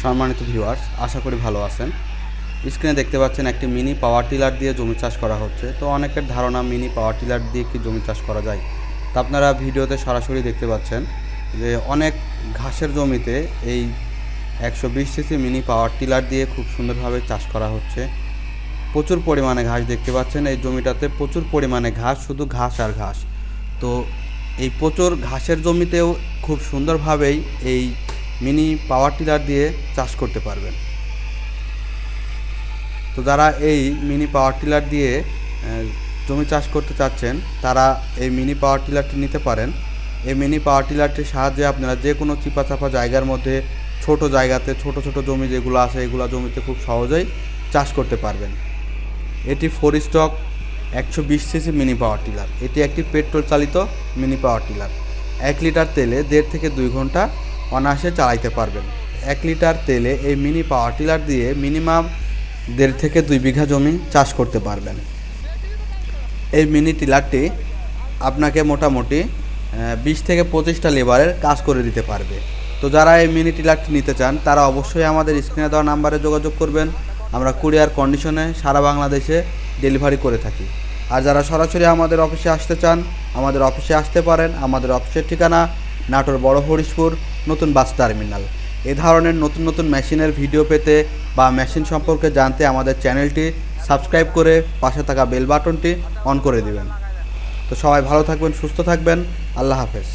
সম্মানিত ভিউয়ার্স, আশা করি ভালো আছেন। স্ক্রিনে দেখতে পাচ্ছেন একটি মিনি পাওয়ার টিলার দিয়ে জমি চাষ করা হচ্ছে। তো অনেকের ধারণা মিনি পাওয়ার টিলার দিয়ে কি জমি চাষ করা যায়। তো আপনারা ভিডিওতে সরাসরি দেখতে পাচ্ছেন যে অনেক ঘাসের জমিতে এই 120 সিসি মিনি পাওয়ার টিলার দিয়ে খুব সুন্দরভাবে চাষ করা হচ্ছে। প্রচুর পরিমাণে ঘাস দেখতে পাচ্ছেন এই জমিটাতে, প্রচুর পরিমাণে ঘাস, শুধু ঘাস আর ঘাস। তো এই প্রচুর ঘাসের জমিতেও খুব সুন্দরভাবেই এই মিনি পাওয়ার টিলার দিয়ে চাষ করতে পারবেন। তো যারা এই মিনি পাওয়ার টিলার দিয়ে জমি চাষ করতে চাচ্ছেন তারা এই মিনি পাওয়ার টিলারটি নিতে পারেন। এই মিনি পাওয়ার টিলারটির সাহায্যে আপনারা যে কোনো চিপাচাপা জায়গার মধ্যে, ছোট জায়গাতে, ছোট ছোট জমি যেগুলো আছে এগুলো জমিতে খুব সহজেই চাষ করতে পারবেন। এটি 4 stock 120 CC mini power tiller. এটি একটি পেট্রোল চালিত মিনি পাওয়ার টিলার। 1 লিটার তেলে 1.5 থেকে 2 ঘন্টা অনায়াসে চালাইতে পারবেন। 1 লিটার তেলে এই মিনি পাওয়ার টিলার দিয়ে মিনিমাম 1.5 থেকে 2 বিঘা জমি চাষ করতে পারবেন। এই মিনি টিলারটি আপনাকে মোটামুটি 20 থেকে 25টা লেবারের কাজ করে দিতে পারবে। তো যারা এই মিনি টিলারটি নিতে চান তারা অবশ্যই আমাদের স্ক্রিনে দেওয়া নাম্বারে যোগাযোগ করবেন। আমরা কুরিয়ার কন্ডিশনে সারা বাংলাদেশে ডেলিভারি করে থাকি। আর যারা সরাসরি আমাদের অফিসে আসতে চান আমাদের অফিসে আসতে পারেন। আমাদের অফিসের ঠিকানা নাটোর বড় হরিশপুর নতুন বাস টার্মিনাল। এ ধরনের নতুন নতুন মেশিনের ভিডিও পেতে বা মেশিন সম্পর্কে জানতে আমাদের চ্যানেলটি সাবস্ক্রাইব করে পাশে থাকা বেল বাটনটি অন করে দিবেন। তো সবাই ভালো থাকবেন, সুস্থ থাকবেন। আল্লাহ হাফেজ।